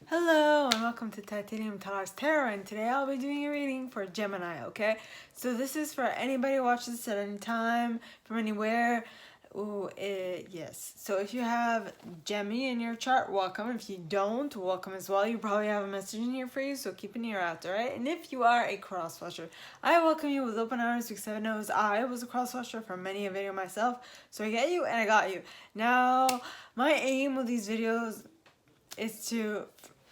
Hello and welcome to Titanium Talar's Tarot, and today I'll be doing a reading for Gemini, okay? So this is for anybody who watches this at any time, from anywhere. Yes. So if you have Gemini in your chart, welcome. If you don't, welcome as well. You probably have a message in here for you, so keep an ear out, alright? And if you are a crosswatcher, I welcome you with open arms because heaven knows I was a crosswatcher for many a video myself. So I get you and I got you. Now, my aim with these videos is to...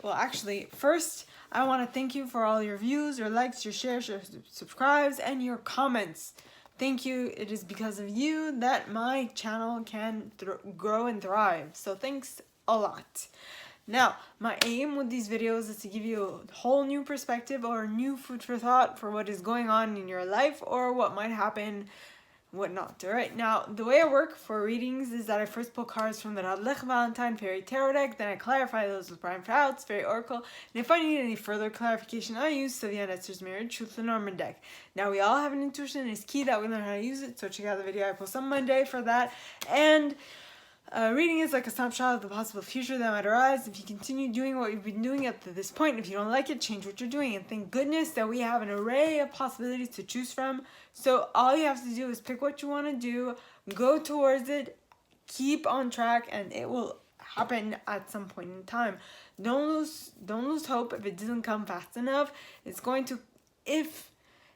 Well, actually, first, I want to thank you for all your views, your likes, your shares, your subscribes, and your comments. Thank you. It is because of you that my channel can grow and thrive. So thanks a lot. Now, my aim with these videos is to give you a whole new perspective or new food for thought for what is going on in your life or what might happen, whatnot. Alright, now the way I work for readings is that I first pull cards from the Radlich Valentine Fairy Tarot deck, then I clarify those with Brian Fouts, Fairy Oracle, and if I need any further clarification, I use Sylvia Netzer's Mirrored Truth Lenormand deck. Now we all have an intuition, it's key that we learn how to use it, so check out the video I post on Monday for that. And reading is like a snapshot of the possible future that might arise if you continue doing what you've been doing up to this point. If you don't like it, change what you're doing. And thank goodness that we have an array of possibilities to choose from. So all you have to do is pick what you want to do, go towards it, keep on track, and it will happen at some point in time. Don't lose hope if it doesn't come fast enough. It's going to, if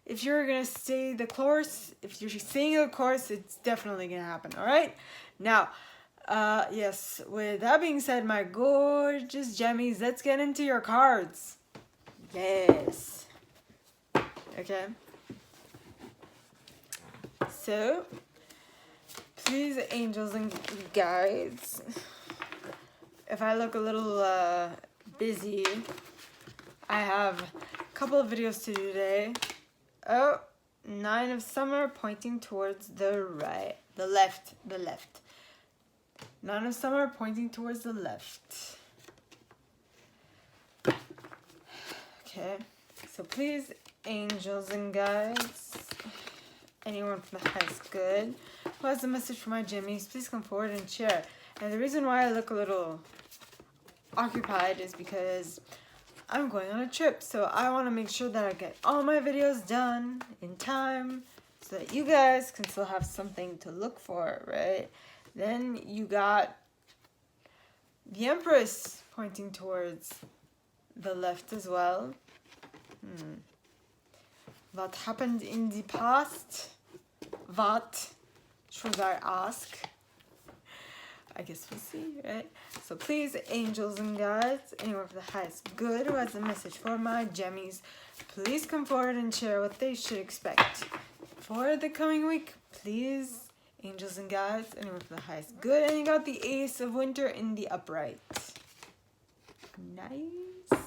you're gonna stay the course, if you're staying the course, it's definitely gonna happen. All right, now. Yes, with that being said, my gorgeous Gemmies, let's get into your cards. Yes. Okay. So, please, angels and guides, if I look a little busy, I have a couple of videos to do today. Oh, 9 of Summer pointing towards the right, the left. 9 of Summer pointing towards the left. Okay, so please, angels and guides, anyone from the highest good who has a message for my Gemmies, please come forward and share. And the reason why I look a little occupied is because I'm going on a trip, so I want to make sure that I get all my videos done in time so that you guys can still have something to look for, right? Then you got the Empress pointing towards the left as well. What happened in the past? What should I ask? I guess we'll see, right? So please, angels and guides, anyone for the highest good who has a message for my Gemmies, please come forward and share what they should expect for the coming week. Please, angels and guides, anyone for the highest good. And you got the Ace of Winter in the upright. Nice.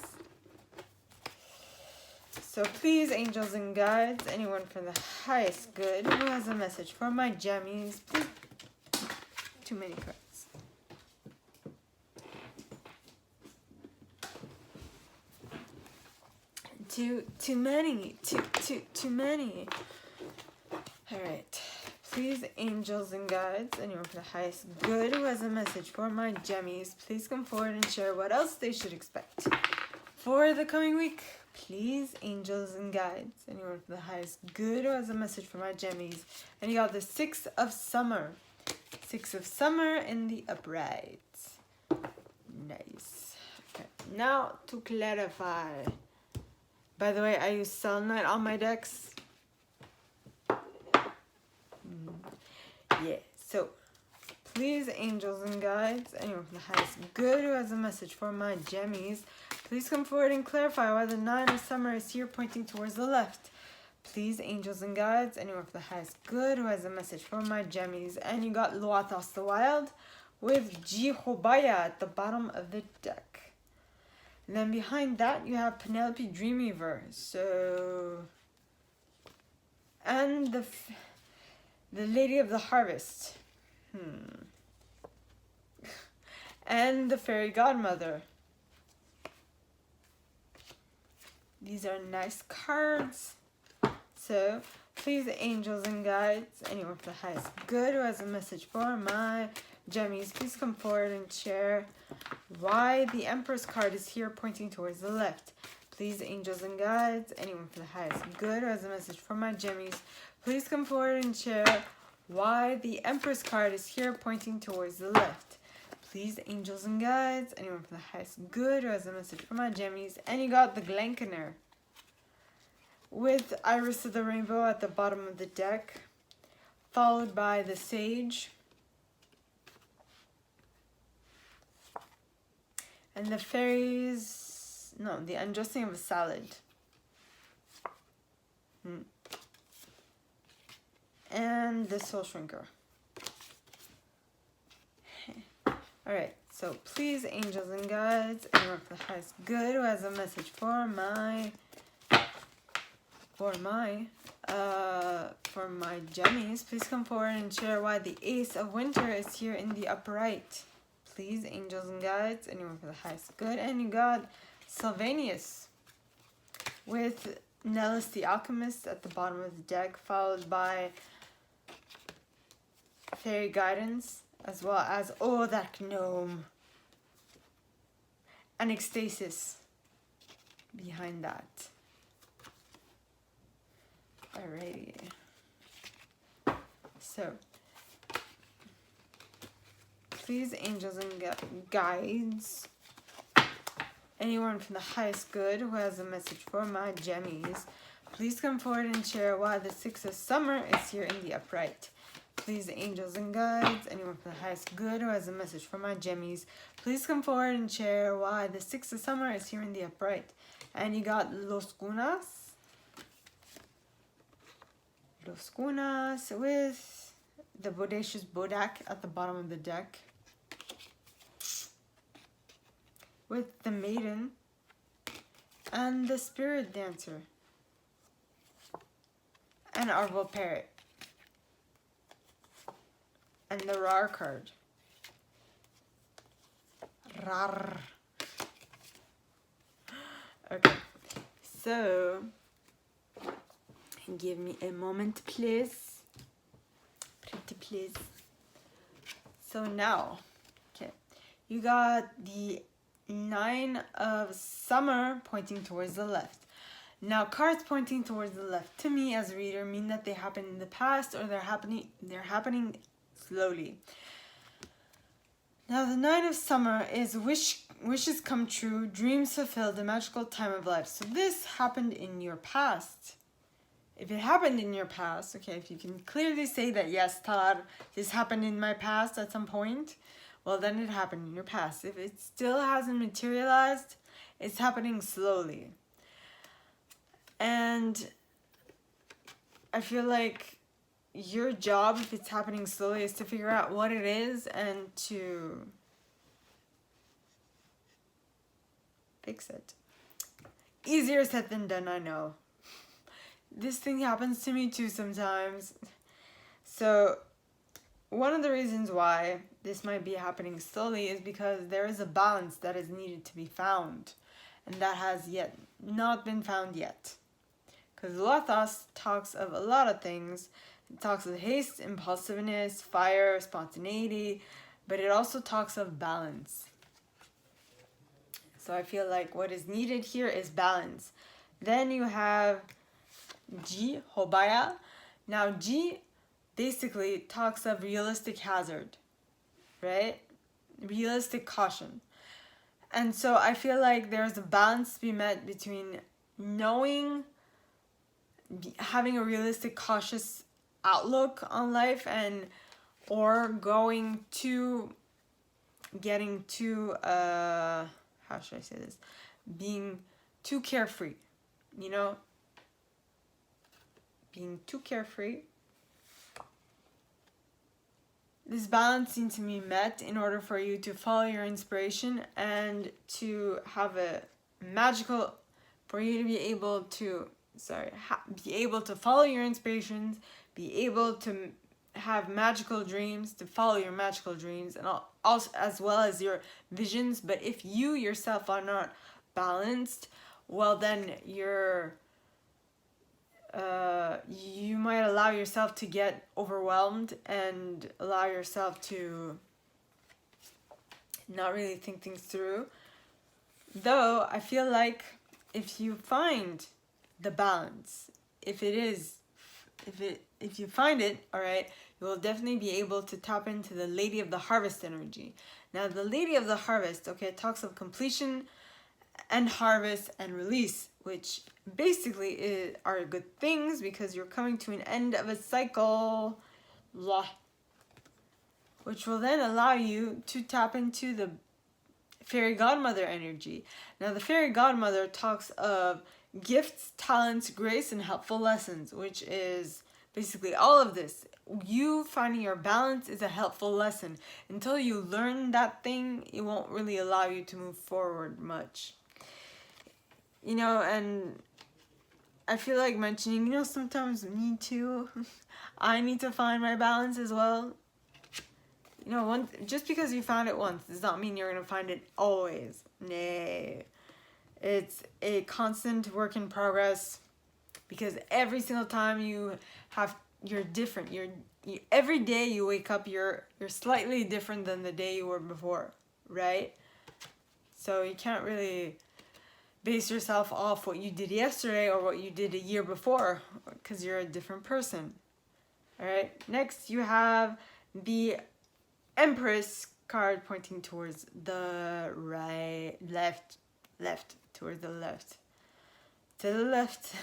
So please, angels and guides, anyone for the highest good who has a message for my Gemmies. Please. Too many cards. Too many. All right. Please, angels and guides, anyone for the highest good who has a message for my Gemmies, please come forward and share what else they should expect for the coming week. Please, angels and guides, anyone for the highest good who has a message for my Gemmies. And you got the 6 of Summer. 6 of Summer in the upright. Nice. Okay. Now to clarify. By the way, I use selenite on my decks. Yeah, so please, angels and guides, anyone from the highest good who has a message for my Gemmies, please come forward and clarify why the 9 of Summer is here pointing towards the left. Please, angels and guides, anyone from the highest good who has a message for my Gemmies. And you got Luathos the Wild with Jehobaya at the bottom of the deck. And then behind that you have Penelope Dreamweaver. So, and the Lady of the Harvest. And the Fairy Godmother. These are nice cards. So, please, angels and guides, anyone for the highest good who has a message for my Gemmies, please come forward and share why the Empress card is here pointing towards the left. Please, angels and guides, anyone for the highest good, or as a message for my Gemmies, please come forward and share why the Empress card is here pointing towards the left. Please, angels and guides, anyone for the highest good, or as a message for my Gemmies. And you got the Glenkener with Iris of the Rainbow at the bottom of the deck, followed by the Sage and the Fairies, no, the Undressing of a Salad. And the Soul Shrinker. Alright, so please, angels and guides, anyone for the highest good who has a message for my Gemmies, please come forward and share why the Ace of Winter is here in the upright. Please, angels and guides, anyone for the highest good. And you got Sylvanius with Nellis the Alchemist at the bottom of the deck, followed by Fairy Guidance, as well as, oh, that gnome, and Ecstasis behind that. Alrighty. So, please, angels and guides, anyone from the highest good who has a message for my Gemmies, please come forward and share why the Six of Summer is here in the upright. Please, angels and guides, anyone from the highest good who has a message for my Gemmies, please come forward and share why the Six of Summer is here in the upright. And you got Los Gunas with the Bodacious Bodak at the bottom of the deck, with the Maiden and the Spirit Dancer and Arval Parrot and the Rar card. Rar. Okay, so give me a moment, please. Pretty please. So now, okay, you got the Nine of Summer pointing towards the left. Now, cards pointing towards the left to me as a reader mean that they happened in the past, or they're happening slowly. Now, the Nine of Summer is wishes come true, dreams fulfilled, a magical time of life. So this happened in your past. If it happened in your past, okay, if you can clearly say that, yes, Talar, this happened in my past at some point, well, then it happened in your past. If it still hasn't materialized, it's happening slowly. And I feel like your job, if it's happening slowly, is to figure out what it is and to fix it. Easier said than done, I know. This thing happens to me too sometimes. So one of the reasons why this might be happening slowly is because there is a balance that is needed to be found, and that has yet not been found yet. Because Lothos talks of a lot of things. It talks of haste, impulsiveness, fire, spontaneity, but it also talks of balance. So I feel like what is needed here is balance. Then you have G, Hobaya. Now G basically talks of realistic hazard, right? Realistic caution. And so I feel like there's a balance to be met between having a realistic, cautious outlook on life or getting too, how should I say this? Being too carefree, you know? Being too carefree. This balance needs to be met in order for you to follow your inspiration and to have for you to be able to, be able to follow your inspirations, be able to have magical dreams, to follow your magical dreams, and also as well as your visions. But if you yourself are not balanced, well, then you might allow yourself to get overwhelmed and allow yourself to not really think things through. Though I feel like if you find the balance, if you find it, all right, you will definitely be able to tap into the Lady of the Harvest energy. Now, the Lady of the Harvest, okay, talks of completion and harvest and release, which basically are good things because you're coming to an end of a cycle, which will then allow you to tap into the fairy godmother energy. Now, the fairy godmother talks of gifts, talents, grace, and helpful lessons, which is basically all of this. You finding your balance is a helpful lesson. Until you learn that thing, it won't really allow you to move forward much. You know, and I feel like mentioning, you know, sometimes me too. I need to find my balance as well. You know, just because you found it once does not mean you're going to find it always. Nay. It's a constant work in progress because every single time you're different. Every day you wake up, you're slightly different than the day you were before, right? So you can't really base yourself off what you did yesterday or what you did a year before because you're a different person. All right. Next, you have the Empress card pointing towards the left, towards the left, to the left,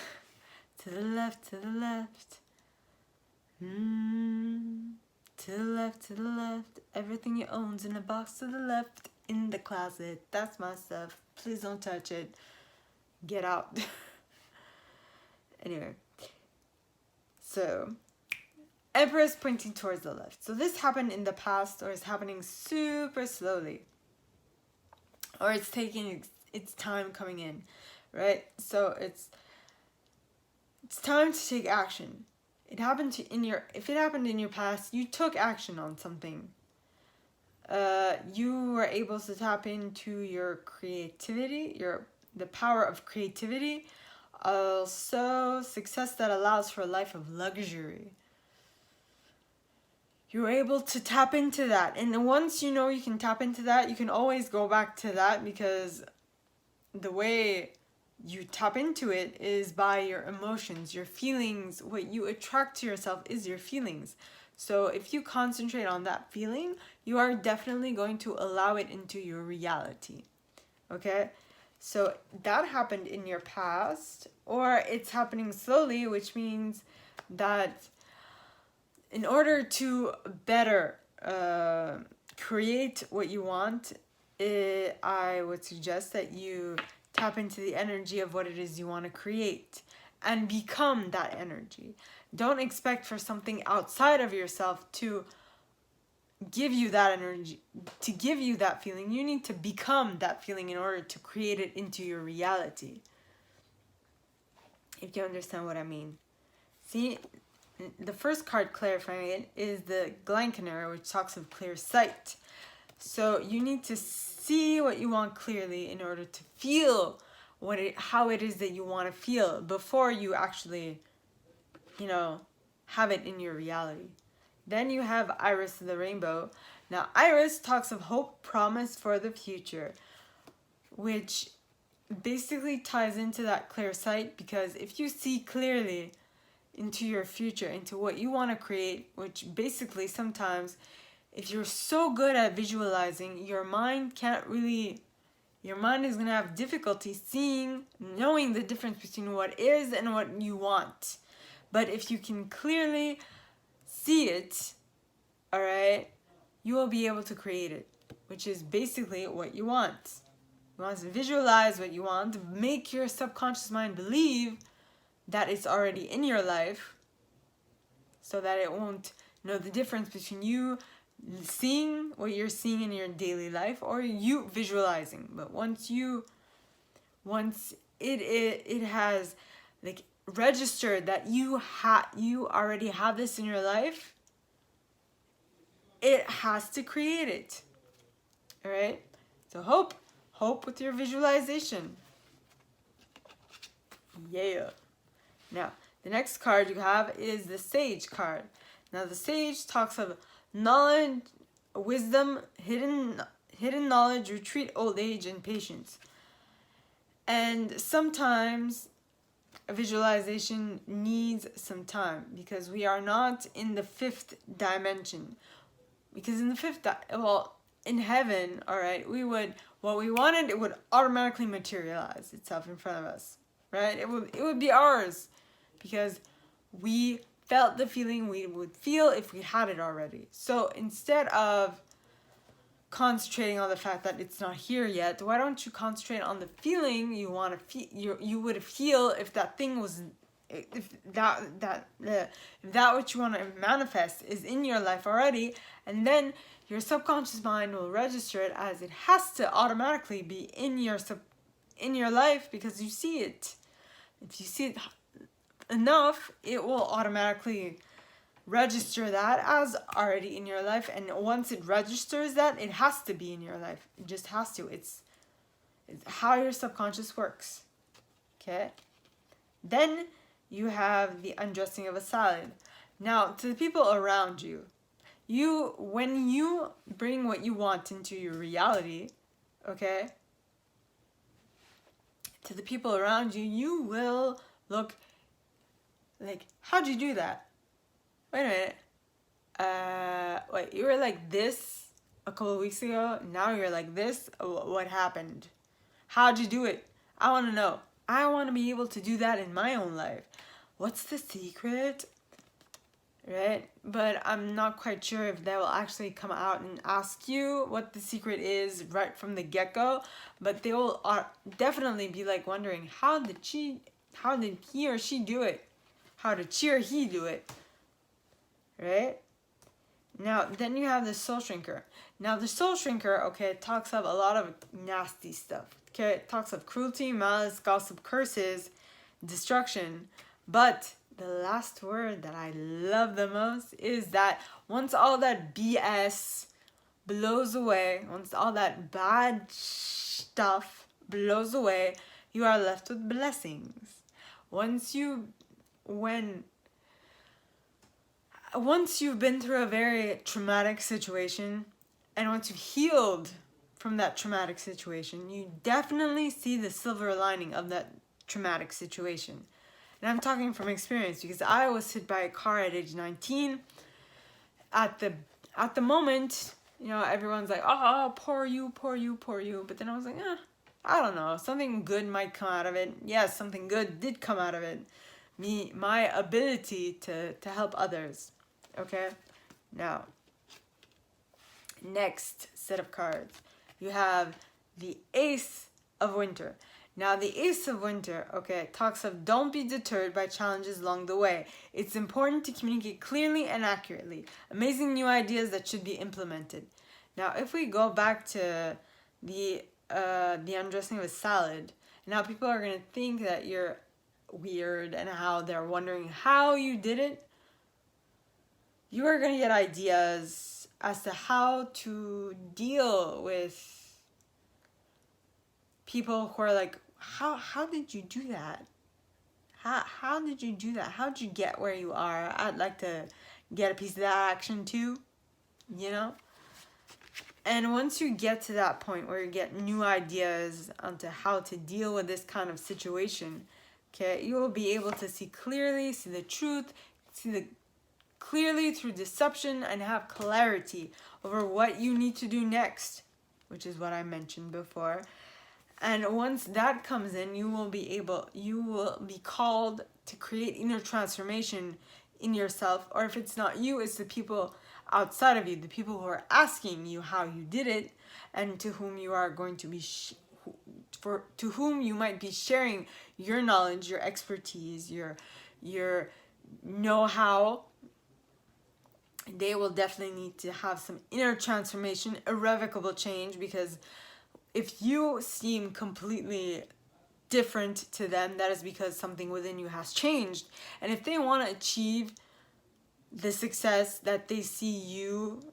to the left, to the left, to the left, to the left. Everything you own's in a box to the left, in the closet. That's my stuff. Please don't touch it. Get out. Anyway, so Empress pointing towards the left. So this happened in the past or is happening super slowly. Or it's taking its time coming in, right? So it's time to take action. If it happened in your past, you took action on something. You were able to tap into your creativity, the power of creativity. Also, success that allows for a life of luxury. You're able to tap into that. And once you know you can tap into that, you can always go back to that because the way you tap into it is by your emotions, your feelings. What you attract to yourself is your feelings. So if you concentrate on that feeling, you are definitely going to allow it into your reality. Okay? So that happened in your past, or it's happening slowly, which means that in order to better create what you want, I would suggest that you tap into the energy of what it is you want to create and become that energy. Don't expect for something outside of yourself to give you that energy, to give you that feeling. You need to become that feeling in order to create it into your reality. If you understand what I mean. See, the first card clarifying it is the Glankaner, which talks of clear sight. So you need to see what you want clearly in order to feel how it is that you want to feel before you actually, have it in your reality. Then you have Iris the Rainbow. Now, Iris talks of hope, promise for the future, which basically ties into that clear sight, because if you see clearly into your future, into what you want to create, which basically sometimes if you're so good at visualizing, your mind is going to have difficulty knowing the difference between what is and what you want. But if you can clearly see it, all right, you will be able to create it, which is basically what you want. You want to visualize what you want, make your subconscious mind believe that it's already in your life, so that it won't know the difference between you seeing what you're seeing in your daily life or you visualizing. But once it has like registered that you already have this in your life, it has to create it. All right? So hope with your visualization. Yeah. Now, the next card you have is the Sage card. Now, the Sage talks of knowledge, wisdom, hidden hidden knowledge, retreat old age, and patience. And sometimes visualization needs some time because we are not in the fifth dimension. Because in the fifth, in heaven, all right, what we wanted, it would automatically materialize itself in front of us, right? It would be ours because we felt the feeling we would feel if we had it already. So instead of concentrating on the fact that it's not here yet, why don't you concentrate on the feeling you want to feel, you would feel if that thing was, if that what you want to manifest is in your life already, and then your subconscious mind will register it as it has to automatically be in your life because you see it. If you see it enough, it will automatically register that as already in your life, and once it registers that, it has to be in your life. It just has to. It's how your subconscious works. Okay? Then you have the undressing of a salad. Now, to the people around you, when you bring what you want into your reality, okay, to the people around you, you will look like, how'd you do that? Wait a minute. Wait, you were like this a couple of weeks ago. Now you're like this. What happened? How'd you do it? I want to know. I want to be able to do that in my own life. What's the secret? Right? But I'm not quite sure if they will actually come out and ask you what the secret is right from the get-go. But they will definitely be like wondering, how did he or she do it? How did she or he do it? Right? Now, then you have the soul shrinker. Now, the soul shrinker, okay, talks of a lot of nasty stuff. Okay, it talks of cruelty, malice, gossip, curses, destruction. But the last word that I love the most is that once all that BS blows away, once all that bad stuff blows away, you are left with blessings. Once you've been through a very traumatic situation, and once you've healed from that traumatic situation, you definitely see the silver lining of that traumatic situation. And I'm talking from experience because I was hit by a car at age 19. At the moment, you know, everyone's like, oh, poor you. But then I was like, I don't know, something good might come out of it. Yes, something good did come out of it. My ability to help others. Okay? Now, next set of cards. You have the Ace of Winter. Now, the Ace of Winter, okay, talks of don't be deterred by challenges along the way. It's important to communicate clearly and accurately. Amazing new ideas that should be implemented. Now, if we go back to the undressing of a salad, now people are going to think that you're weird and how they're wondering how you did it. You are going to get ideas as to how to deal with people who are like, how did you do that? How did you do that? How did you get where you are? I'd like to get a piece of that action too, you know? And once you get to that point where you get new ideas onto how to deal with this kind of situation, okay, you will be able to see clearly, see the truth, clearly through deception, and have clarity over what you need to do next, which is what I mentioned before. And once that comes in, you will be called to create inner transformation in yourself. Or if it's not you, it's the people outside of you, the people who are asking you how you did it, and to whom you are going to be to whom you might be sharing your knowledge, your expertise, your know-how. They will definitely need to have some inner transformation, irrevocable change, because if you seem completely different to them, that is because something within you has changed. And if they want to achieve the success that they see you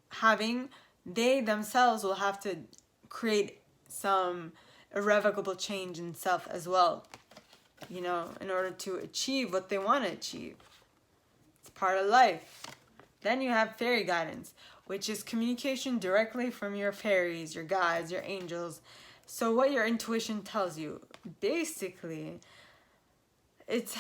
having, they themselves will have to create some irrevocable change in self as well, you know, in order to achieve what they want to achieve. It's part of life. Then you have fairy guidance. which is communication directly from your fairies, your guides, your angels. So what your intuition tells you, basically, it's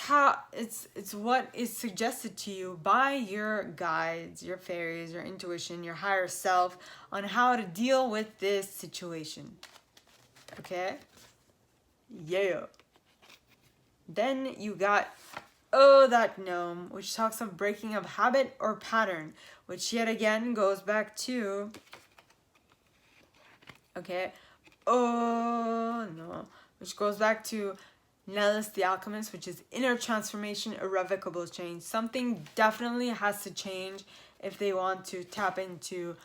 what is suggested to you by your guides, your fairies, your intuition, your higher self, on how to deal with this situation. Okay? Yeah. Then you got Oh That Gnome, which talks of breaking of habit or pattern, which yet again goes back to, okay, Oh No, which goes back to Nellis the Alchemist, which is inner transformation, irrevocable change. Something definitely has to change if they want to tap into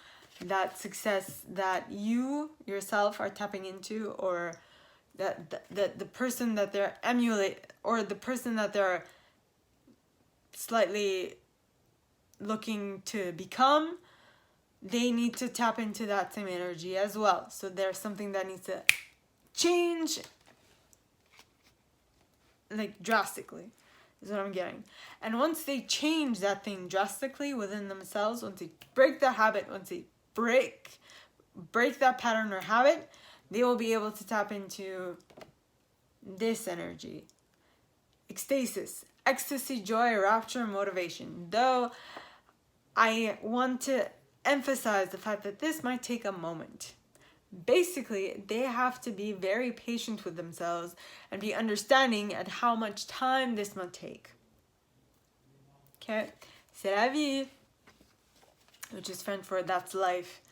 that success that you yourself are tapping into, or that the person that they're emulate, or the person that they're slightly looking to become, they need to tap into that same energy as well. So there's something that needs to change, like drastically, is what I'm getting. And once they change that thing drastically within themselves, once they break that habit, once they break that pattern or habit, they will be able to tap into this energy. Ecstasis, ecstasy, joy, rapture, motivation. Though I want to emphasize the fact that this might take a moment. Basically, they have to be very patient with themselves and be understanding at how much time this might take. Okay, c'est la vie, which is French for that's life.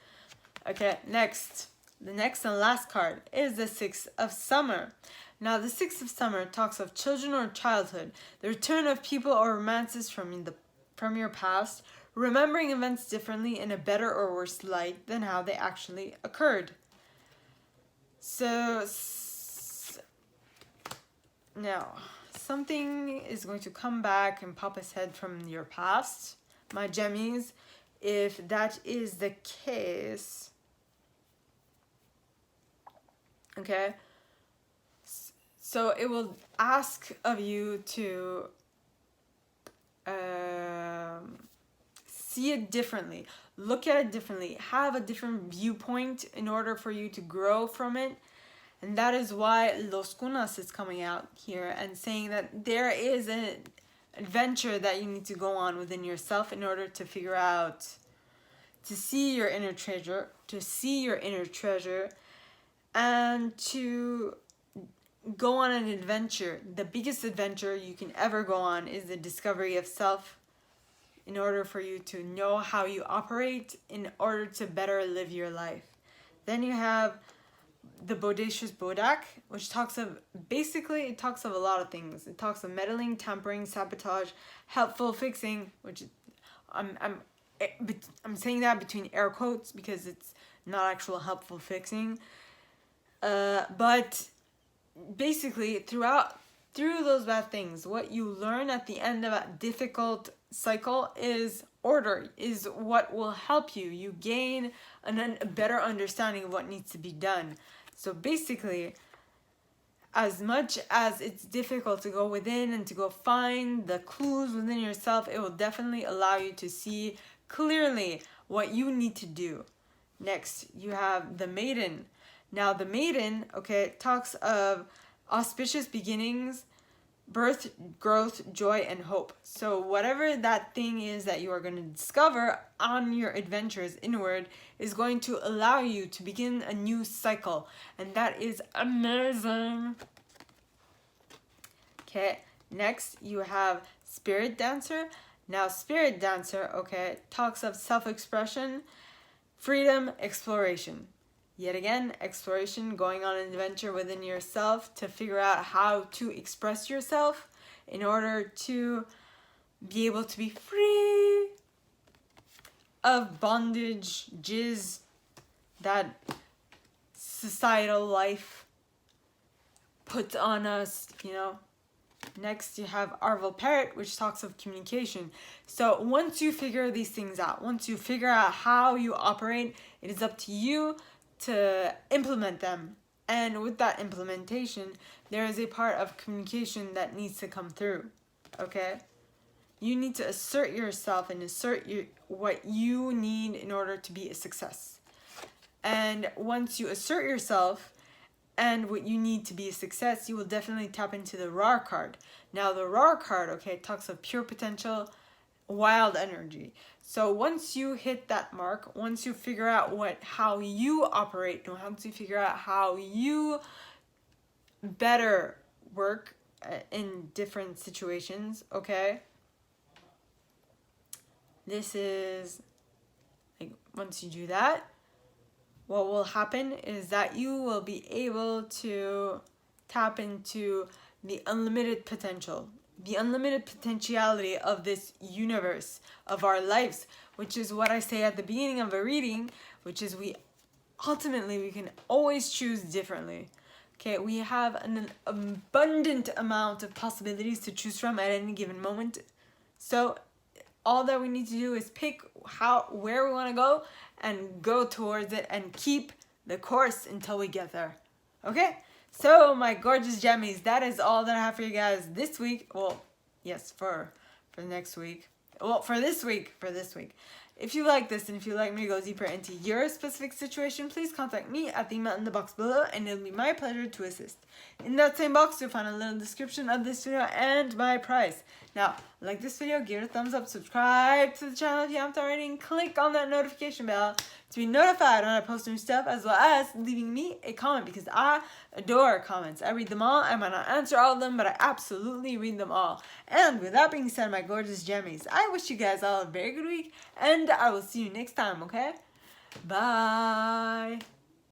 Okay, next. The next and last card is the Six of Summer. Now, the Six of Summer talks of children or childhood, the return of people or romances from your past, remembering events differently in a better or worse light than how they actually occurred. So, now, something is going to come back and pop its head from your past, my Gemmies. If that is the case, okay, so it will ask of you to see it differently, look at it differently, have a different viewpoint in order for you to grow from it. And that is why Los Cunas is coming out here and saying that there is an adventure that you need to go on within yourself in order to figure out, to see your inner treasure, and to go on an adventure. The biggest adventure you can ever go on is the discovery of self, in order for you to know how you operate, in order to better live your life. Then you have the Bodacious Bodak, which talks of, basically it talks of a lot of things. It talks of meddling, tampering, sabotage, helpful fixing, which I'm saying that between air quotes because it's not actual helpful fixing. But basically through those bad things, what you learn at the end of a difficult cycle is order, is what will help you. You gain a better understanding of what needs to be done. So basically, as much as it's difficult to go within and to go find the clues within yourself, it will definitely allow you to see clearly what you need to do. Next, you have the Maiden. Now, the Maiden, okay, talks of auspicious beginnings, birth, growth, joy, and hope. So whatever that thing is that you are going to discover on your adventures inward is going to allow you to begin a new cycle. And that is amazing. Okay, next you have Spirit Dancer. Now, Spirit Dancer, okay, talks of self-expression, freedom, exploration. Yet again, exploration, going on an adventure within yourself to figure out how to express yourself in order to be able to be free of bondage, jizz, that societal life puts on us, you know. Next, you have Arvel Parrot, which talks of communication. So once you figure these things out, once you figure out how you operate, it is up to you to implement them. And with that implementation, there is a part of communication that needs to come through. Okay? You need to assert yourself and assert what you need in order to be a success. And once you assert yourself and what you need to be a success, you will definitely tap into the raw card. Now the raw card, okay, talks of pure potential, wild energy. So once you hit that mark, once you figure out how you operate, and once you figure out how you better work in different situations, okay, this is like, once you do that, what will happen is that you will be able to tap into the unlimited potential, the unlimited potentiality of this universe, of our lives, which is what I say at the beginning of a reading, which is we can always choose differently. Okay, we have an abundant amount of possibilities to choose from at any given moment. So all that we need to do is pick where we want to go and go towards it and keep the course until we get there. Okay? So my gorgeous Gemmies, that is all that I have for you guys this week. Well, yes, for next week. Well, for this week. If you like this and if you'd like me to go deeper into your specific situation, please contact me at the email in the box below and it'll be my pleasure to assist. In that same box, you'll find a little description of this video and my price. Now, like this video, give it a thumbs up, subscribe to the channel if you haven't already, and click on that notification bell to be notified when I post new stuff, as well as leaving me a comment because I adore comments. I read them all. I might not answer all of them, but I absolutely read them all. And with that being said, my gorgeous Gemmies, I wish you guys all a very good week, and I will see you next time, okay? Bye!